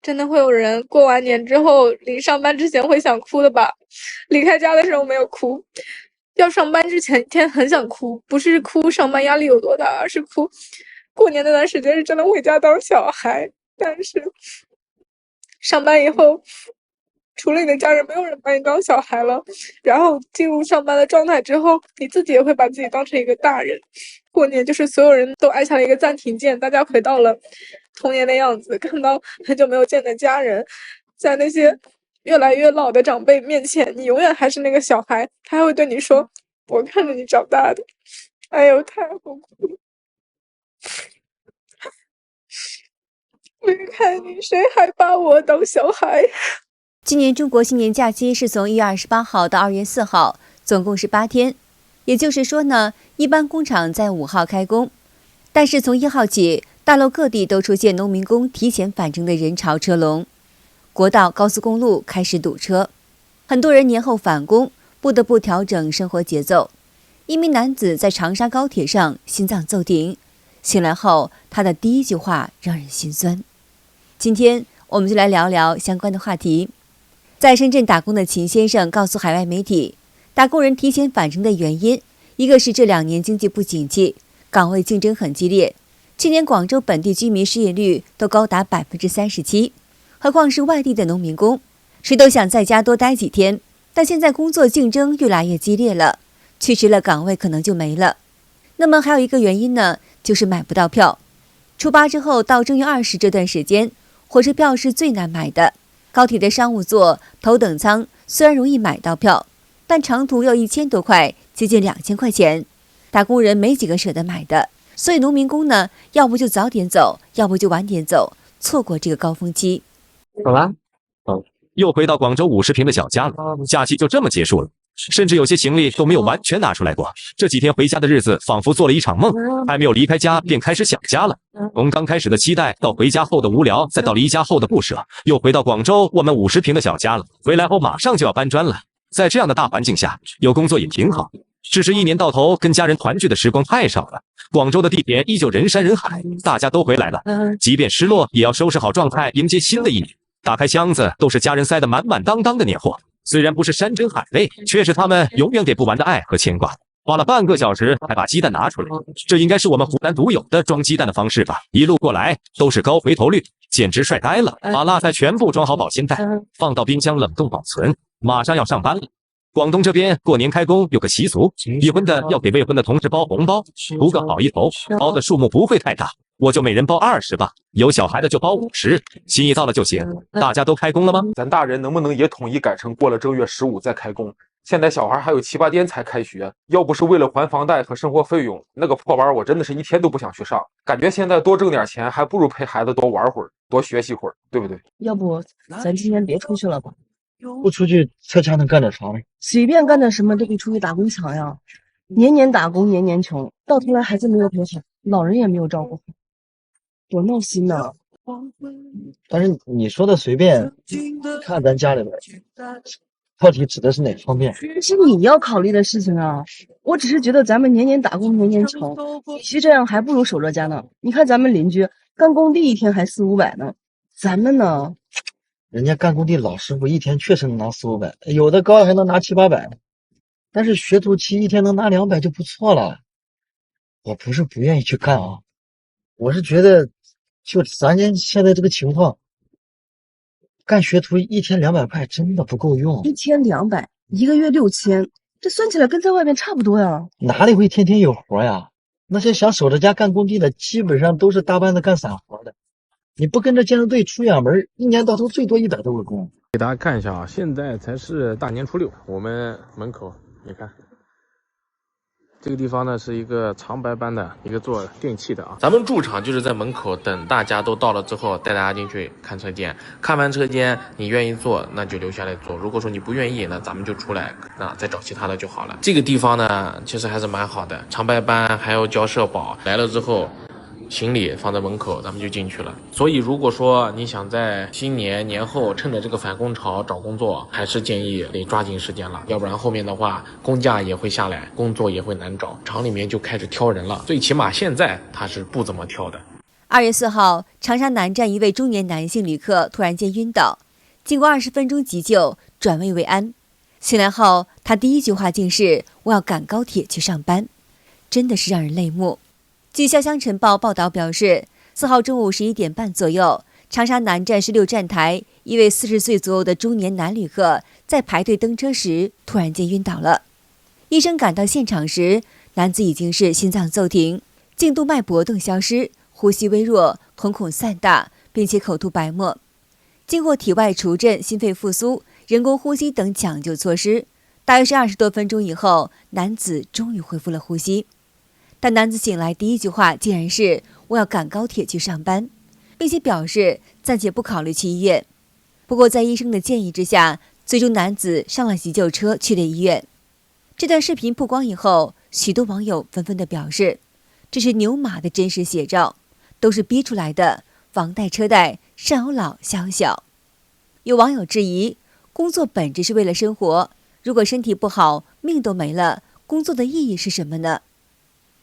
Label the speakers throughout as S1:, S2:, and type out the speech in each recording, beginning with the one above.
S1: 真的会有人过完年之后临上班之前会想哭的吧？离开家的时候没有哭，要上班之前一天很想哭，不是哭上班压力有多大，而是哭过年那段时间是真的回家当小孩，但是上班以后除了你的家人，没有人把你当小孩了。然后进入上班的状态之后，你自己也会把自己当成一个大人。过年就是所有人都按下了一个暂停键，大家回到了童年的样子，看到很久没有见的家人，在那些越来越老的长辈面前，你永远还是那个小孩，他还会对你说：“我看着你长大的。”哎呦，太好哭了！离开你，谁还把我当小孩？
S2: 今年中国新年假期是从1月28号到2月4号，总共是8天。也就是说呢，一般工厂在5号开工，但是从1号起，大陆各地都出现农民工提前返程的人潮车龙，国道、高速公路开始堵车，很多人年后返工，不得不调整生活节奏。一名男子在长沙高铁上心脏骤停，醒来后，他的第一句话让人心酸。今天我们就来聊聊相关的话题。在深圳打工的秦先生告诉海外媒体，打工人提前返程的原因，一个是这2年经济不景气，岗位竞争很激烈，去年广州本地居民失业率都高达37%，何况是外地的农民工，谁都想在家多待几天，但现在工作竞争越来越激烈了，去迟了岗位可能就没了。那么还有一个原因呢，就是买不到票。初8之后到正月20这段时间，火车票是最难买的。高铁的商务座、头等舱虽然容易买到票，但长途要1000多块，接近2000块钱，打工人没几个舍得买的。所以农民工呢，要不就早点走，要不就晚点走，错过这个高峰期。
S3: 走了？又回到广州50平的小家了，假期就这么结束了。甚至有些行李都没有完全拿出来过。这几天回家的日子仿佛做了一场梦，还没有离开家便开始想家了。从刚开始的期待到回家后的无聊，再到离家后的不舍，又回到广州我们50平的小家了。回来后马上就要搬砖了，在这样的大环境下，有工作也挺好。只是一年到头跟家人团聚的时光太少了。广州的地铁依旧人山人海，大家都回来了，即便失落也要收拾好状态迎接新的一年。打开箱子，都是家人塞得满满当当的年货。虽然不是山珍海味，却是他们永远给不完的爱和牵挂。花了半个小时才把鸡蛋拿出来，这应该是我们湖南独有的装鸡蛋的方式吧。一路过来都是高回头率，简直帅呆了。把辣菜全部装好保鲜袋，放到冰箱冷冻保存，马上要上班了。广东这边过年开工有个习俗，已婚的要给未婚的同事包红包，图个好意头，包的数目不会太大，我就每人包20吧，有小孩的就包50，心意到了就行。大家都开工了吗？
S4: 咱大人能不能也统一改成过了正月15再开工？现在小孩还有7、8天才开学，要不是为了还房贷和生活费用，那个破班我真的是一天都不想去上。感觉现在多挣点钱，还不如陪孩子多玩会儿，多学习会儿，对不对？
S5: 要不咱今年别出去了吧？
S6: 不出去，在家能干点啥呢？
S5: 随便干点什么都比出去打工强呀！年年打工，年年穷，到头来孩子没有陪好，老人也没有照顾好，多闹心呐！
S6: 但是你说的随便，看咱家里边，到底指的是哪方面？
S5: 这是你要考虑的事情啊！我只是觉得咱们年年打工，年年穷，与其这样，还不如守着家呢。你看咱们邻居干工地一天还4、500呢，咱们呢？
S6: 人家干工地老师傅一天确实能拿4、500，有的高还能拿7、800，但是学徒期一天能拿200就不错了。我不是不愿意去干啊，我是觉得就咱家现在这个情况，干学徒一天200块真的不够用。
S5: 一天200，一个月6000，这算起来跟在外面差不多呀。
S6: 哪里会天天有活呀？那些想守着家干工地的，基本上都是大班子干散活的。你不跟着建设队出远门，一年到头最多100多个工。
S7: 给大家看一下啊，现在才是大年初6，我们门口你看，这个地方呢是一个长白班的一个做电器的啊。咱们驻场就是在门口等大家都到了之后，带大家进去看车间。看完车间，你愿意坐那就留下来坐，如果说你不愿意，那咱们就出来，那再找其他的就好了。这个地方呢其实还是蛮好的，长白班还要交社保，来了之后行李放在门口，咱们就进去了。所以如果说你想在新年年后趁着这个返工潮找工作，还是建议得抓紧时间了，要不然后面的话工价也会下来，工作也会难找，厂里面就开始挑人了。最起码现在他是不怎么挑的。
S2: 2月4号，长沙南站一位中年男性旅客突然间晕倒，经过20分钟急救，转危为安。醒来后，他第一句话竟是“我要赶高铁去上班”，真的是让人泪目。据潇湘晨报报道表示，4号中午11点半左右，长沙南站16站台一位40岁左右的中年男旅客在排队登车时突然间晕倒了。医生赶到现场时，男子已经是心脏骤停，颈动脉搏动消失，呼吸微弱，瞳孔散大，并且口吐白沫。经过体外除震、心肺复苏、人工呼吸等抢救措施，大约是20多分钟以后，男子终于恢复了呼吸。但男子醒来第一句话竟然是“我要赶高铁去上班”，并且表示暂且不考虑去医院。不过在医生的建议之下，最终男子上了急救车去了医院。这段视频曝光以后，许多网友纷纷地表示，这是牛马的真实写照，都是逼出来的，房贷车贷，上有老下有小。有网友质疑，工作本质是为了生活，如果身体不好，命都没了，工作的意义是什么呢？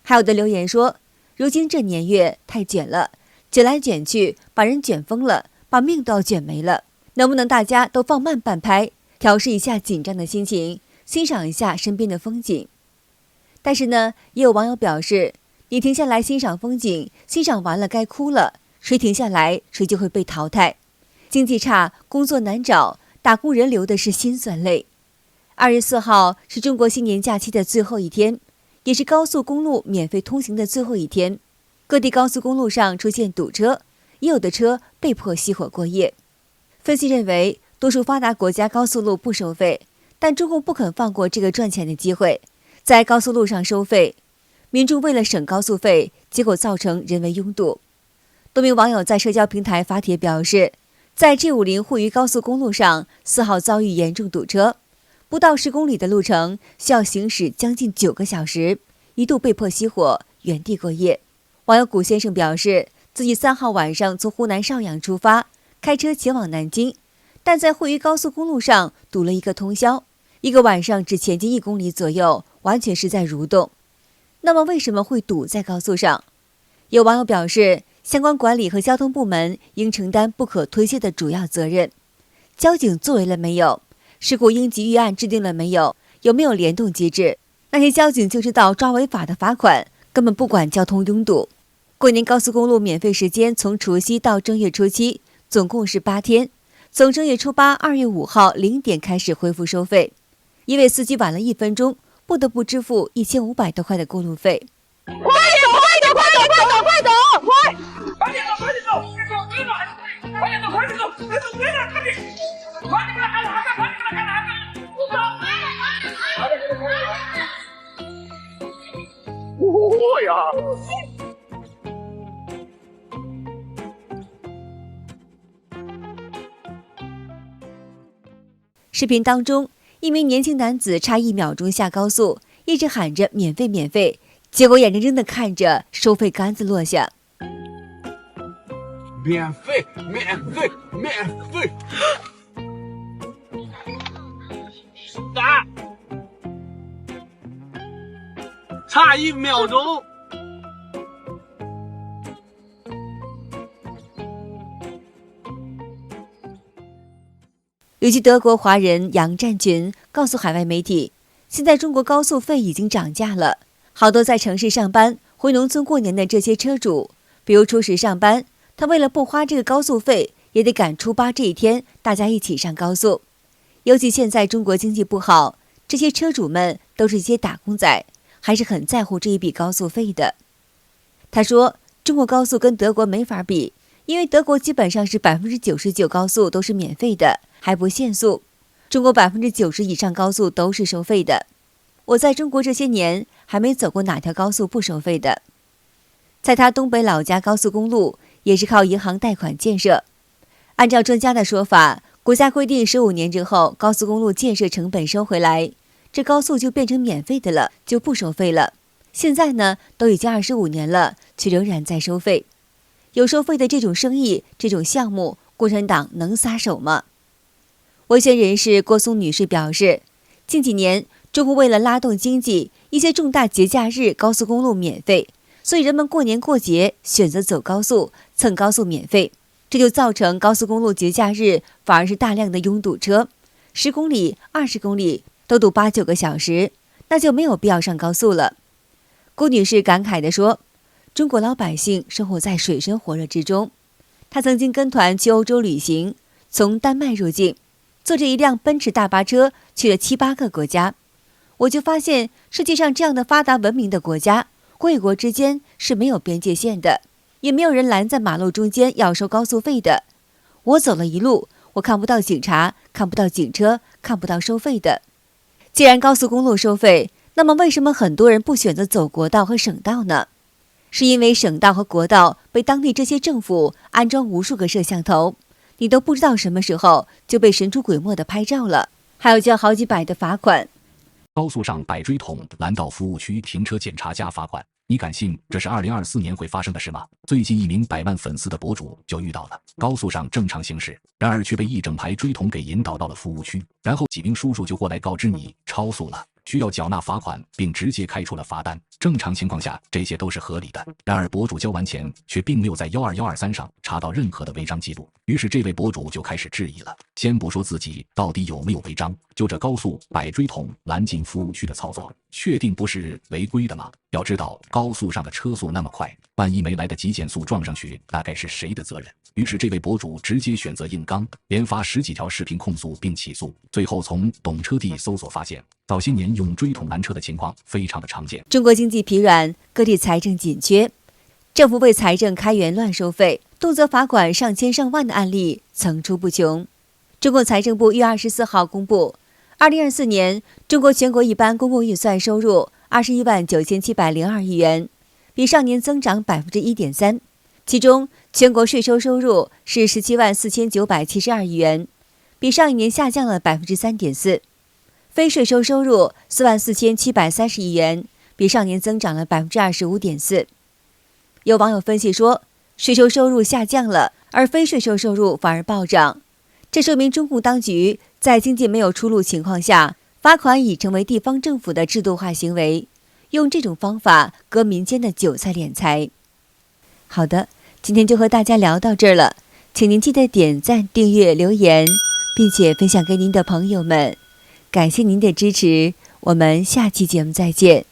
S2: 还有的留言说，如今这年月太卷了，卷来卷去，把人卷疯了，把命都要卷没了。能不能大家都放慢半拍，调试一下紧张的心情，欣赏一下身边的风景？但是呢，也有网友表示，你停下来欣赏风景，欣赏完了该哭了，谁停下来，谁就会被淘汰。经济差，工作难找，打工人流的是心酸泪。2月4号是中国新年假期的最后一天，也是高速公路免费通行的最后一天。各地高速公路上出现堵车，也有的车被迫熄火过夜。分析认为，多数发达国家高速路不收费，但中共不肯放过这个赚钱的机会，在高速路上收费。民众为了省高速费，结果造成人为拥堵。多名网友在社交平台发帖表示，在 G50 沪渝高速公路上4号遭遇严重堵车，不到10公里的路程需要行驶将近9个小时，一度被迫熄火，原地过夜。网友古先生表示，自己3号晚上从湖南邵阳出发，开车前往南京，但在沪渝高速公路上堵了一个通宵，一个晚上只前进1公里左右，完全是在蠕动。那么为什么会堵在高速上？有网友表示，相关管理和交通部门应承担不可推卸的主要责任。交警作为了没有？事故应急预案制定了没有？有没有联动机制？那些交警就知道抓违法的罚款，根本不管交通拥堵。过年高速公路免费时间从除夕到正月初7，总共是8天，从正月初8 2月5号0点开始恢复收费。一位司机晚了1分钟，不得不支付1500多块的过路费。
S8: 快点，快走，快点走，快走，快点走，快点走，快点走，快点走，快点走，快点走，快点走，快点走，快点呀！
S2: 视频当中，一名年轻男子差1秒钟下高速，一直喊着免费免费，结果眼睁睁地看着收费杆子落下。
S9: 免费，免费，免费！打！差1秒钟。
S2: 旅居德国华人杨占群告诉海外媒体，现在中国高速费已经涨价了，好多在城市上班、回农村过年的这些车主，比如初10上班，他为了不花这个高速费，也得赶初8这一天，大家一起上高速。尤其现在中国经济不好，这些车主们都是一些打工仔，还是很在乎这一笔高速费的。他说，中国高速跟德国没法比，因为德国基本上是99%高速都是免费的，还不限速。中国90%以上高速都是收费的。我在中国这些年还没走过哪条高速不收费的。在他东北老家，高速公路也是靠银行贷款建设。按照专家的说法，国家规定15年之后，高速公路建设成本收回来，这高速就变成免费的了，就不收费了。现在呢，都已经25年了，却仍然在收费。有收费的这种生意，这种项目，共产党能撒手吗？维权人士郭松女士表示，近几年中国为了拉动经济，一些重大节假日高速公路免费，所以人们过年过节选择走高速，蹭高速免费，这就造成高速公路节假日反而是大量的拥堵车，10公里、20公里都堵8、9个小时，那就没有必要上高速了。顾女士感慨地说，中国老百姓生活在水深火热之中。她曾经跟团去欧洲旅行，从丹麦入境，坐着一辆奔驰大巴车去了7、8个国家。我就发现世界上这样的发达文明的国家，国与国之间是没有边界线的，也没有人拦在马路中间要收高速费的。我走了一路，我看不到警察，看不到警车，看不到收费的。既然高速公路收费，那么为什么很多人不选择走国道和省道呢？是因为省道和国道被当地这些政府安装无数个摄像头，你都不知道什么时候就被神出鬼没的拍照了，还要交好几百的罚款。
S10: 高速上摆锥桶拦到服务区停车检查加罚款，你敢信这是2024年会发生的事吗？最近一名100万粉丝的博主就遇到了，高速上正常行驶，然而却被一整排锥桶给引导到了服务区，然后几名叔叔就过来告知你超速了，需要缴纳罚款，并直接开出了罚单。正常情况下这些都是合理的，然而博主交完钱却并没有在12123上查到任何的违章记录，于是这位博主就开始质疑了。先不说自己到底有没有违章，就这高速摆锥桶拦进服务区的操作，确定不是违规的吗？要知道高速上的车速那么快，万一没来得及减速撞上去，大概是谁的责任？于是这位博主直接选择硬刚，连发10几条视频控诉并起诉。最后从懂车帝搜索发现，早些年用锥桶拦车的情况非常的常见。
S2: 中国经济疲软，各地财政紧缺，政府为财政开源乱收费，动辄罚款上千上万的案例层出不穷。中国财政部1月24号公布，2024年中国全国一般公共预算收入21万9702亿元，比上年增长1.3%。其中，全国税收收入是17万4972亿元，比上一年下降了3.4%。非税收收入4万4730亿元，比上年增长了25.4%。有网友分析说，税收收入下降了，而非税收收入反而暴涨，这说明中共当局在经济没有出路情况下，罚款已成为地方政府的制度化行为，用这种方法割民间的韭菜敛财。好的，今天就和大家聊到这儿了，请您记得点赞、订阅、留言，并且分享给您的朋友们。感谢您的支持，我们下期节目再见。